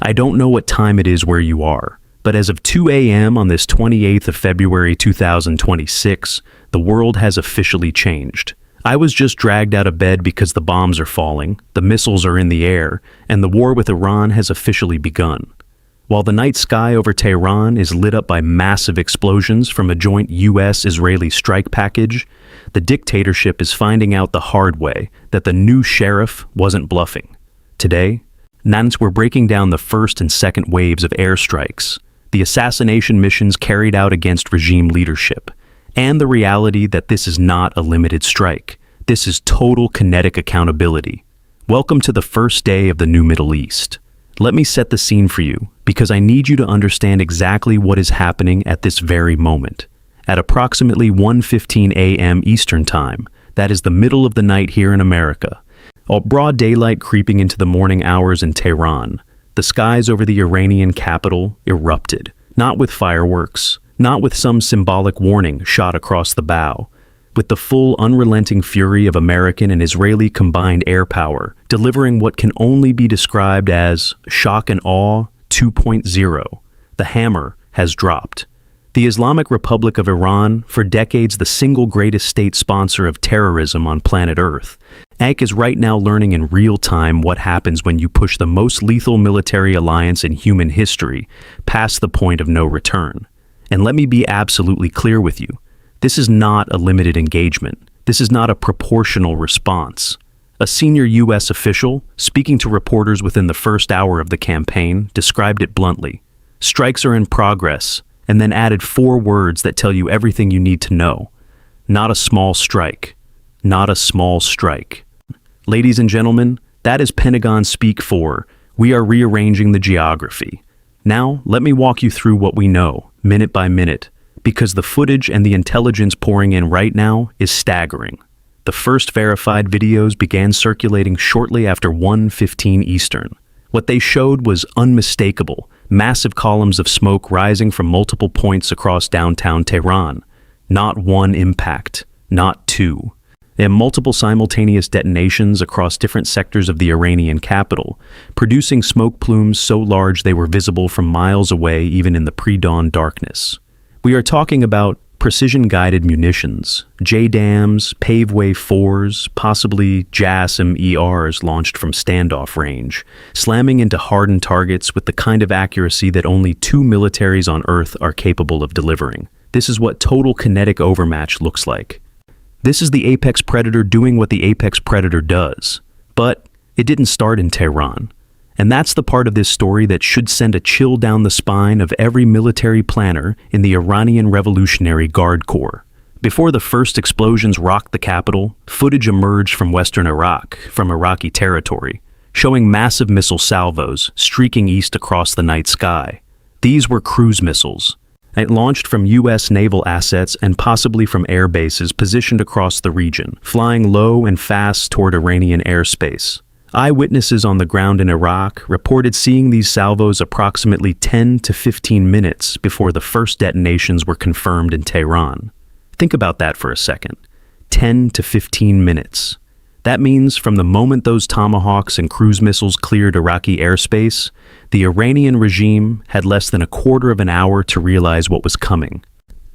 I don't know what time it is where you are, but as of 2 a.m. on this 28th of February 2026, the world has officially changed. I was just dragged out of bed because the bombs are falling, the missiles are in the air, and the war with Iran has officially begun. While the night sky over Tehran is lit up by massive explosions from a joint U.S.-Israeli strike package, the dictatorship is finding out the hard way that the new sheriff wasn't bluffing. Today, we're breaking down the first and second waves of airstrikes, the assassination missions carried out against regime leadership, and the reality that this is not a limited strike. This is total kinetic accountability. Welcome to the first day of the new Middle East. Let me set the scene for you, because I need you to understand exactly what is happening at this very moment. At approximately 1:15 a.m. Eastern Time, that is the middle of the night here in America, all broad daylight creeping into the morning hours in Tehran, the skies over the Iranian capital erupted, not with fireworks, not with some symbolic warning shot across the bow, with the full unrelenting fury of American and Israeli combined air power, delivering what can only be described as shock and awe 2.0. The hammer has dropped. The Islamic Republic of Iran, for decades the single greatest state sponsor of terrorism on planet Earth, is right now learning in real time what happens when you push the most lethal military alliance in human history past the point of no return. And let me be absolutely clear with you. This is not a limited engagement. This is not a proportional response. A senior U.S. official, speaking to reporters within the first hour of the campaign, described it bluntly. Strikes are in progress, and then added 4 words that tell you everything you need to know. Not a small strike. Not a small strike. Ladies and gentlemen, that is Pentagon speak for, we are rearranging the geography. Now, let me walk you through what we know, minute by minute, because the footage and the intelligence pouring in right now is staggering. The first verified videos began circulating shortly after 1:15 Eastern. What they showed was unmistakable, massive columns of smoke rising from multiple points across downtown Tehran. Not one impact, not 2. And multiple simultaneous detonations across different sectors of the Iranian capital, producing smoke plumes so large they were visible from miles away even in the pre-dawn darkness. We are talking about precision-guided munitions, JDAMs, Paveway 4s, possibly JASSM-ERs launched from standoff range, slamming into hardened targets with the kind of accuracy that only 2 militaries on Earth are capable of delivering. This is what total kinetic overmatch looks like. This is the apex predator doing what the apex predator does. But it didn't start in Tehran. And that's the part of this story that should send a chill down the spine of every military planner in the Iranian Revolutionary Guard Corps. Before the first explosions rocked the capital, footage emerged from western Iraq, from Iraqi territory, showing massive missile salvos streaking east across the night sky. These were cruise missiles. It launched from U.S. naval assets and possibly from air bases positioned across the region, flying low and fast toward Iranian airspace. Eyewitnesses on the ground in Iraq reported seeing these salvos approximately 10 to 15 minutes before the first detonations were confirmed in Tehran. Think about that for a second. 10 to 15 minutes. That means from the moment those Tomahawks and cruise missiles cleared Iraqi airspace, the Iranian regime had less than a quarter of an hour to realize what was coming.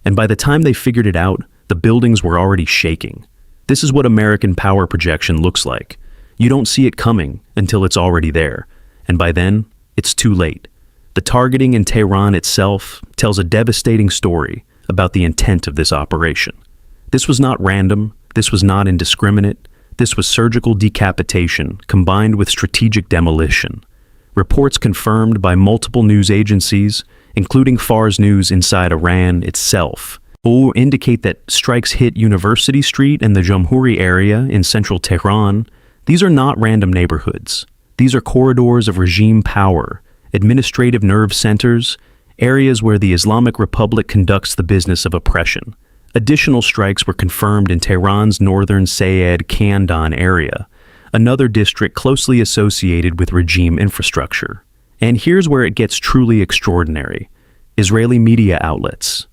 And by the time they figured it out, the buildings were already shaking. This is what American power projection looks like. You don't see it coming until it's already there, and by then, it's too late. The targeting in Tehran itself tells a devastating story about the intent of this operation. This was not random, this was not indiscriminate, this was surgical decapitation combined with strategic demolition. Reports confirmed by multiple news agencies, including Fars News inside Iran itself, will indicate that strikes hit University Street and the Jamhuri area in central Tehran. These are not random neighborhoods. These are corridors of regime power, administrative nerve centers, areas where the Islamic Republic conducts the business of oppression. Additional strikes were confirmed in Tehran's northern Sayed Khandan area, another district closely associated with regime infrastructure. And here's where it gets truly extraordinary. Israeli media outlets,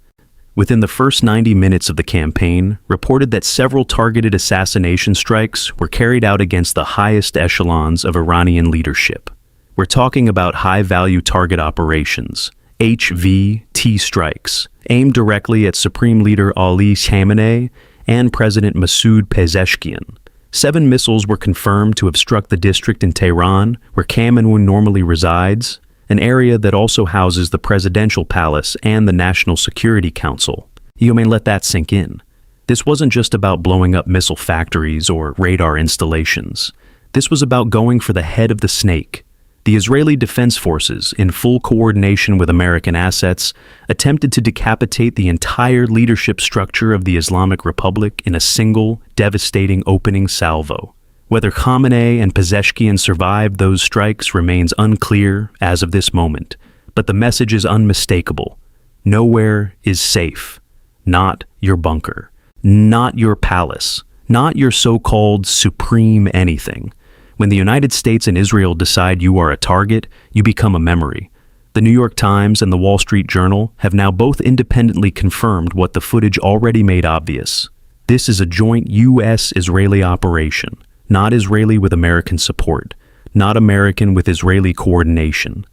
within the first 90 minutes of the campaign, reported that several targeted assassination strikes were carried out against the highest echelons of Iranian leadership. We're talking about high-value target operations, HVT strikes, aimed directly at Supreme Leader Ali Khamenei and President Masoud Pezeshkian. 7 missiles were confirmed to have struck the district in Tehran, where Khamenei normally resides, an area that also houses the presidential palace and the National Security Council. You may let that sink in. This wasn't just about blowing up missile factories or radar installations. This was about going for the head of the snake. The Israeli Defense Forces, in full coordination with American assets, attempted to decapitate the entire leadership structure of the Islamic Republic in a single, devastating opening salvo. Whether Khamenei and Pezeshkian survived those strikes remains unclear as of this moment, but the message is unmistakable. Nowhere is safe. Not your bunker. Not your palace. Not your so-called supreme anything. When the United States and Israel decide you are a target, you become a memory. The New York Times and the Wall Street Journal have now both independently confirmed what the footage already made obvious. This is a joint U.S.-Israeli operation, not Israeli with American support, not American with Israeli coordination.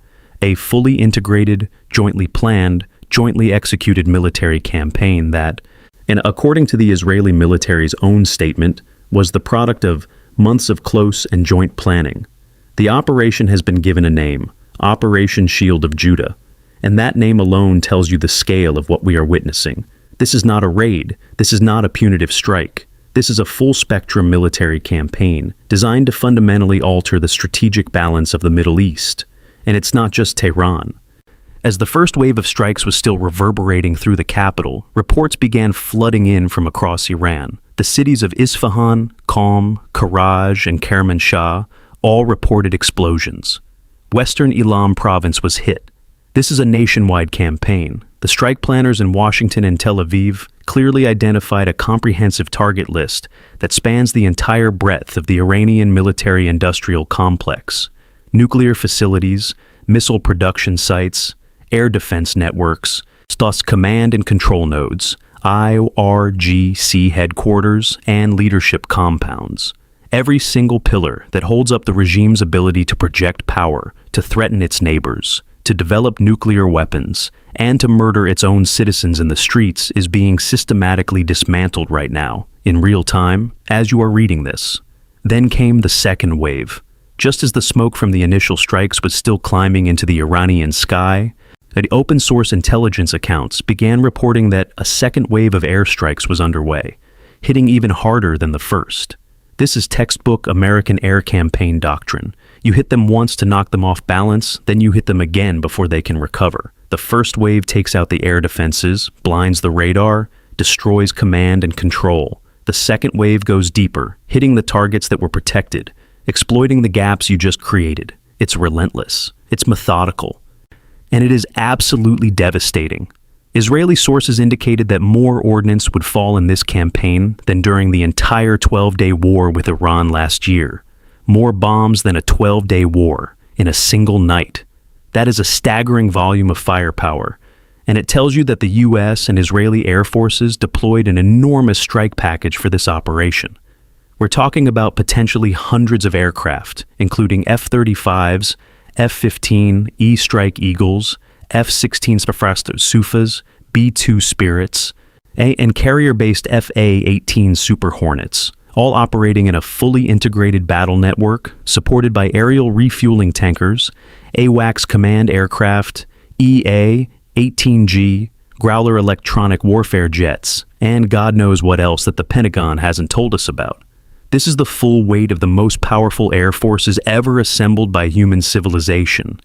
A fully integrated, jointly planned, jointly executed military campaign that, and according to the Israeli military's own statement, was the product of months of close and joint planning. The operation has been given a name, Operation Shield of Judah, and that name alone tells you the scale of what we are witnessing. This is not a raid. This is not a punitive strike. This is a full-spectrum military campaign designed to fundamentally alter the strategic balance of the Middle East. And it's not just Tehran. As the first wave of strikes was still reverberating through the capital, reports began flooding in from across Iran. The cities of Isfahan, Qom, Karaj, and Kermanshah all reported explosions. Western Elam province was hit. This is a nationwide campaign. The strike planners in Washington and Tel Aviv clearly identified a comprehensive target list that spans the entire breadth of the Iranian military-industrial complex. Nuclear facilities, missile production sites, air defense networks, plus command and control nodes, IRGC headquarters, and leadership compounds. Every single pillar that holds up the regime's ability to project power, to threaten its neighbors, to develop nuclear weapons, and to murder its own citizens in the streets is being systematically dismantled right now, in real time, as you are reading this. Then came the second wave. Just as the smoke from the initial strikes was still climbing into the Iranian sky, the open-source intelligence accounts began reporting that a second wave of airstrikes was underway, hitting even harder than the first. This is textbook American air campaign doctrine. You hit them once to knock them off balance, then you hit them again before they can recover. The first wave takes out the air defenses, blinds the radar, destroys command and control. The second wave goes deeper, hitting the targets that were protected, exploiting the gaps you just created. It's relentless. It's methodical. And it is absolutely devastating. Israeli sources indicated that more ordnance would fall in this campaign than during the entire 12-day war with Iran last year. More bombs than a 12-day war in a single night. That is a staggering volume of firepower, and it tells you that the U.S. and Israeli air forces deployed an enormous strike package for this operation. We're talking about potentially hundreds of aircraft, including F-35s, F-15 E-Strike Eagles, F-16 Sufas, B-2 Spirits, and carrier-based FA-18 Super Hornets, all operating in a fully integrated battle network supported by aerial refueling tankers, AWACS command aircraft, EA-18G, Growler electronic warfare jets, and God knows what else that the Pentagon hasn't told us about. This is the full weight of the most powerful air forces ever assembled by human civilization,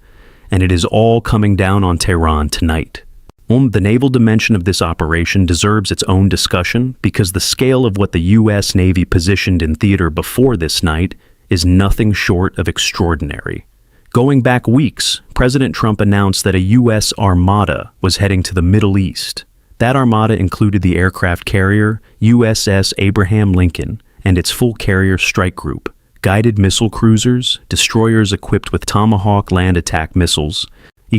and it is all coming down on Tehran tonight. The naval dimension of this operation deserves its own discussion because the scale of what the U.S. Navy positioned in theater before this night is nothing short of extraordinary. Going back weeks, President Trump announced that a U.S. armada was heading to the Middle East. That armada included the aircraft carrier USS Abraham Lincoln and its full carrier strike group, guided missile cruisers, destroyers equipped with Tomahawk land attack missiles,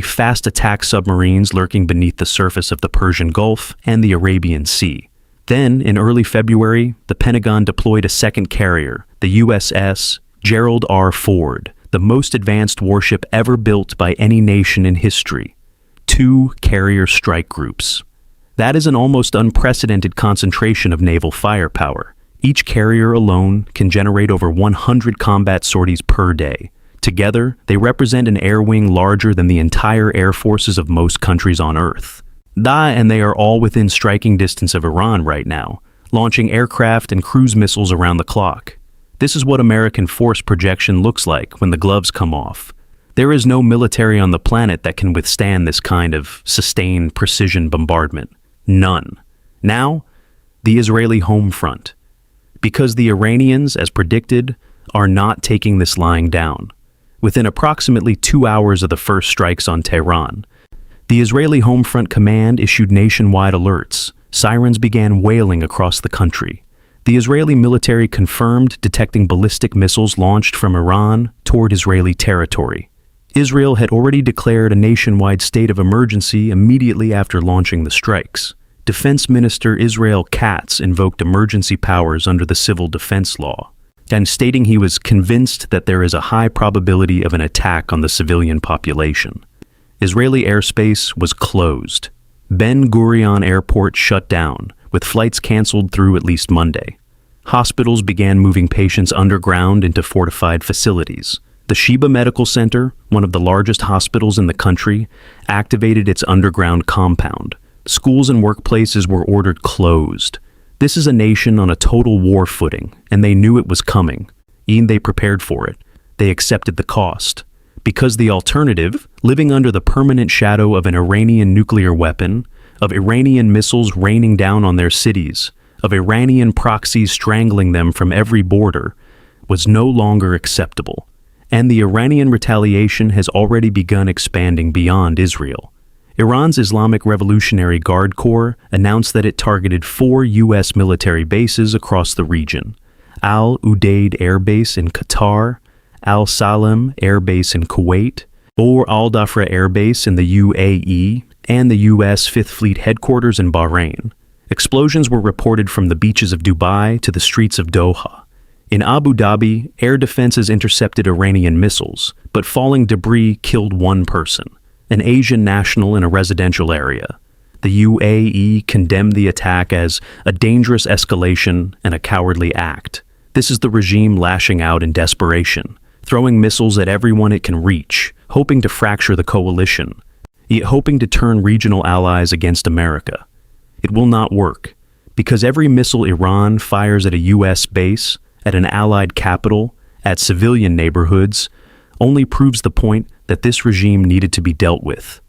fast attack submarines lurking beneath the surface of the Persian Gulf and the Arabian Sea. Then, in early February, the Pentagon deployed a second carrier, the USS Gerald R. Ford, the most advanced warship ever built by any nation in history. 2 carrier strike groups. That is an almost unprecedented concentration of naval firepower. Each carrier alone can generate over 100 combat sorties per day. Together, they represent an air wing larger than the entire air forces of most countries on Earth. And they are all within striking distance of Iran right now, launching aircraft and cruise missiles around the clock. This is what American force projection looks like when the gloves come off. There is no military on the planet that can withstand this kind of sustained precision bombardment. None. Now, the Israeli home front. Because the Iranians, as predicted, are not taking this lying down. Within approximately 2 hours of the first strikes on Tehran, the Israeli Home Front Command issued nationwide alerts. Sirens began wailing across the country. The Israeli military confirmed detecting ballistic missiles launched from Iran toward Israeli territory. Israel had already declared a nationwide state of emergency immediately after launching the strikes. Defense Minister Israel Katz invoked emergency powers under the Civil Defense Law, and stating he was convinced that there is a high probability of an attack on the civilian population. Israeli airspace was closed. Ben Gurion Airport shut down, with flights canceled through at least Monday. Hospitals began moving patients underground into fortified facilities. The Sheba Medical Center, one of the largest hospitals in the country, activated its underground compound. Schools and workplaces were ordered closed. This is a nation on a total war footing, and they knew it was coming. They prepared for it. They accepted the cost. Because the alternative, living under the permanent shadow of an Iranian nuclear weapon, of Iranian missiles raining down on their cities, of Iranian proxies strangling them from every border, was no longer acceptable. And the Iranian retaliation has already begun expanding beyond Israel. Iran's Islamic Revolutionary Guard Corps announced that it targeted 4 U.S. military bases across the region: Al Udeid Air Base in Qatar, Al Salem Air Base in Kuwait, or Al Dhafra Air Base in the UAE, and the U.S. Fifth Fleet headquarters in Bahrain. Explosions were reported from the beaches of Dubai to the streets of Doha. In Abu Dhabi, air defenses intercepted Iranian missiles, but falling debris killed 1 person, an Asian national in a residential area. The UAE condemned the attack as a dangerous escalation and a cowardly act. This is the regime lashing out in desperation, throwing missiles at everyone it can reach, hoping to fracture the coalition, yet hoping to turn regional allies against America. It will not work, because every missile Iran fires at a U.S. base, at an allied capital, at civilian neighborhoods, only proves the point that this regime needed to be dealt with.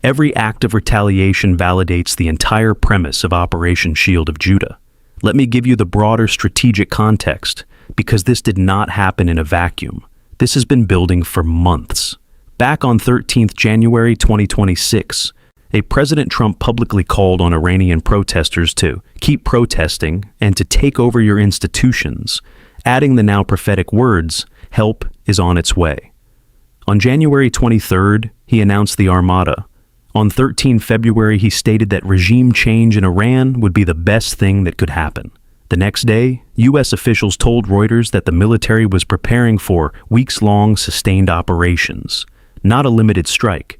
Every act of retaliation validates the entire premise of Operation Shield of Judah. Let me give you the broader strategic context, because this did not happen in a vacuum. This has been building for months. Back on 13th January 2026, President Trump publicly called on Iranian protesters to keep protesting and to take over your institutions, adding the now prophetic words, "Help is on its way." On January 23rd, he announced the Armada. On 13 February, he stated that regime change in Iran would be the best thing that could happen. The next day, U.S. officials told Reuters that the military was preparing for weeks-long sustained operations, not a limited strike,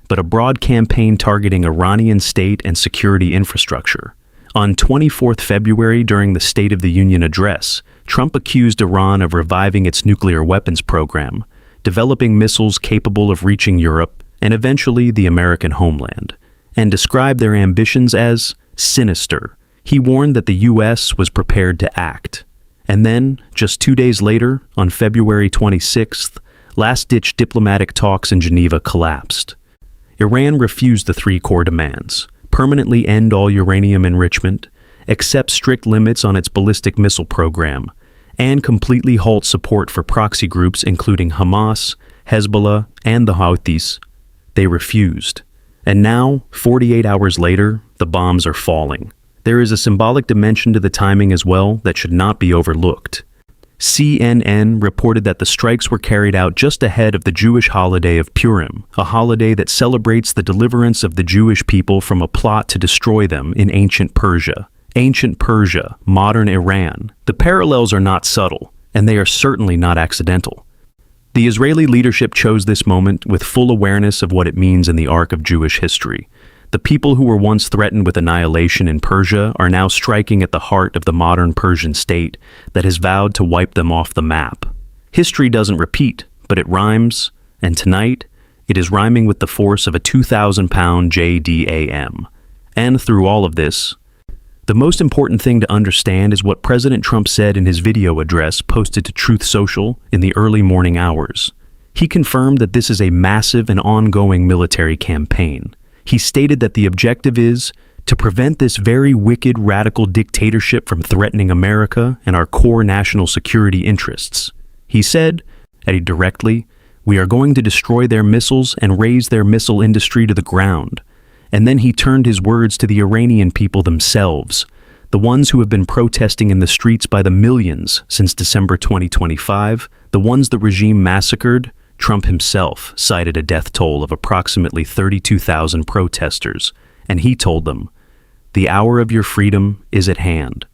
but a broad campaign targeting Iranian state and security infrastructure. On 24th February, during the State of the Union address, Trump accused Iran of reviving its nuclear weapons program, developing missiles capable of reaching Europe and eventually the American homeland, and described their ambitions as sinister. He warned that the U.S. was prepared to act. And then, just 2 days later, on February 26th, last-ditch diplomatic talks in Geneva collapsed. Iran refused the 3 core demands: permanently end all uranium enrichment, accept strict limits on its ballistic missile program, and completely halt support for proxy groups including Hamas, Hezbollah, and the Houthis. They refused. And now, 48 hours later, the bombs are falling. There is a symbolic dimension to the timing as well that should not be overlooked. CNN reported that the strikes were carried out just ahead of the Jewish holiday of Purim, a holiday that celebrates the deliverance of the Jewish people from a plot to destroy them in ancient Persia. Ancient Persia, modern Iran. The parallels are not subtle, and they are certainly not accidental. The Israeli leadership chose this moment with full awareness of what it means in the arc of Jewish history. The people who were once threatened with annihilation in Persia are now striking at the heart of the modern Persian state that has vowed to wipe them off the map. History doesn't repeat, but it rhymes, and tonight, it is rhyming with the force of a 2,000-pound JDAM. And through all of this, the most important thing to understand is what President Trump said in his video address posted to Truth Social in the early morning hours. He confirmed that this is a massive and ongoing military campaign. He stated that the objective is to prevent this very wicked, radical dictatorship from threatening America and our core national security interests. He said, directly, "We are going to destroy their missiles and raze their missile industry to the ground." And then he turned his words to the Iranian people themselves, the ones who have been protesting in the streets by the millions since December 2025, the ones the regime massacred. Trump himself cited a death toll of approximately 32,000 protesters, and he told them, "The hour of your freedom is at hand.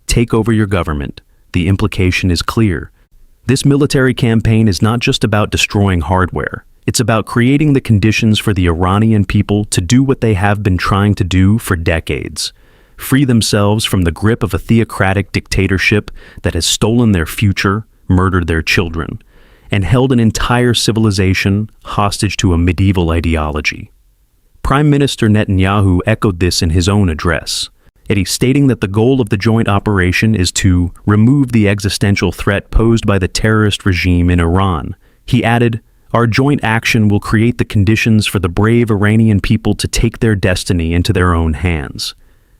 Take over your government." The implication is clear. This military campaign is not just about destroying hardware. It's about creating the conditions for the Iranian people to do what they have been trying to do for decades: free themselves from the grip of a theocratic dictatorship that has stolen their future, murdered their children, and held an entire civilization hostage to a medieval ideology. Prime Minister Netanyahu echoed this in his own address, stating that the goal of the joint operation is to remove the existential threat posed by the terrorist regime in Iran. He added, "Our joint action will create the conditions for the brave Iranian people to take their destiny into their own hands."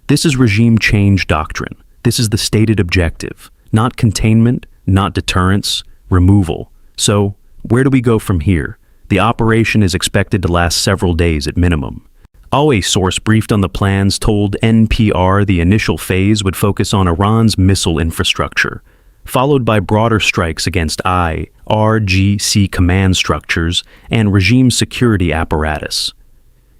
This is regime change doctrine. This is the stated objective. Not containment, not deterrence, removal. So, where do we go from here? The operation is expected to last several days at minimum. A source briefed on the plans told NPR the initial phase would focus on Iran's missile infrastructure, followed by broader strikes against IRGC command structures and regime security apparatus.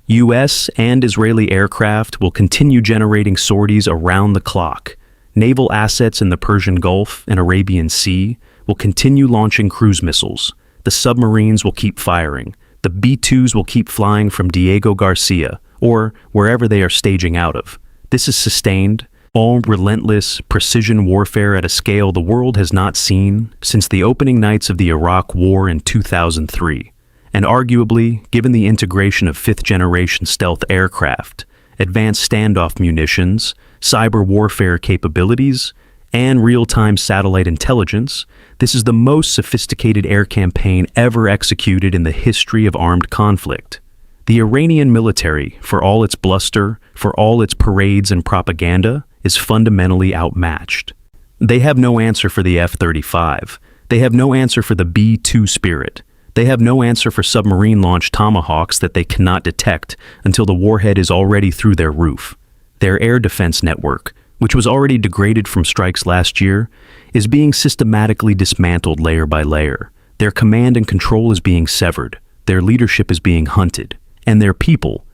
U.S. and Israeli aircraft will continue generating sorties around the clock. Naval assets in the Persian Gulf and Arabian Sea will continue launching cruise missiles. The submarines will keep firing. The B-2s will keep flying from Diego Garcia, or wherever they are staging out of. This is sustained, all relentless precision warfare at a scale the world has not seen since the opening nights of the Iraq War in 2003, and arguably, given the integration of fifth-generation stealth aircraft, advanced standoff munitions, cyber warfare capabilities, and real-time satellite intelligence, this is the most sophisticated air campaign ever executed in the history of armed conflict. The Iranian military, for all its bluster, for all its parades and propaganda, is fundamentally outmatched. They have no answer for the F-35. They have no answer for the B-2 Spirit. They have no answer for submarine-launched Tomahawks that they cannot detect until the warhead is already through their roof. Their air defense network, which was already degraded from strikes last year, is being systematically dismantled layer by layer. Their command and control is being severed. Their leadership is being hunted. And their people,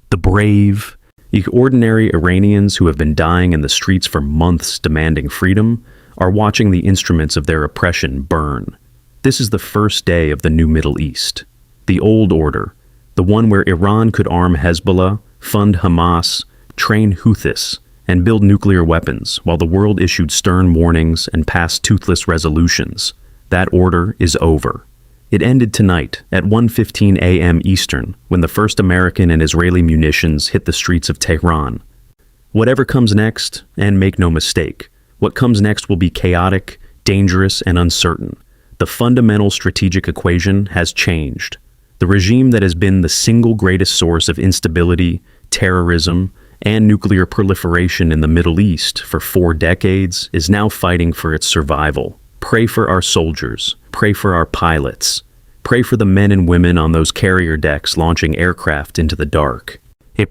the brave, ordinary Iranians who have been dying in the streets for months demanding freedom, are watching the instruments of their oppression burn. This is the first day of the new Middle East. The old order, the one where Iran could arm Hezbollah, fund Hamas, train Houthis, and build nuclear weapons while the world issued stern warnings and passed toothless resolutions. That order is over. It ended tonight at 1:15 a.m. Eastern when the first American and Israeli munitions hit the streets of Tehran. Whatever comes next, and make no mistake, what comes next will be chaotic, dangerous, and uncertain. The fundamental strategic equation has changed. The regime that has been the single greatest source of instability, terrorism, and nuclear proliferation in the Middle East for 4 decades is now fighting for its survival. Pray for our soldiers. Pray for our pilots. Pray for the men and women on those carrier decks launching aircraft into the dark.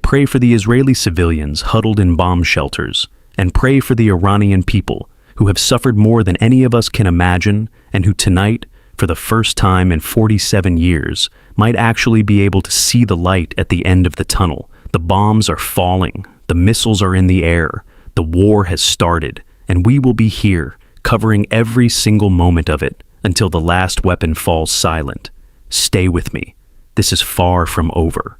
Pray for the Israeli civilians huddled in bomb shelters. And pray for the Iranian people who have suffered more than any of us can imagine and who tonight, for the first time in 47 years, might actually be able to see the light at the end of the tunnel. The bombs are falling. The missiles are in the air. The war has started. And we will be here, covering every single moment of it, until the last weapon falls silent. Stay with me. This is far from over.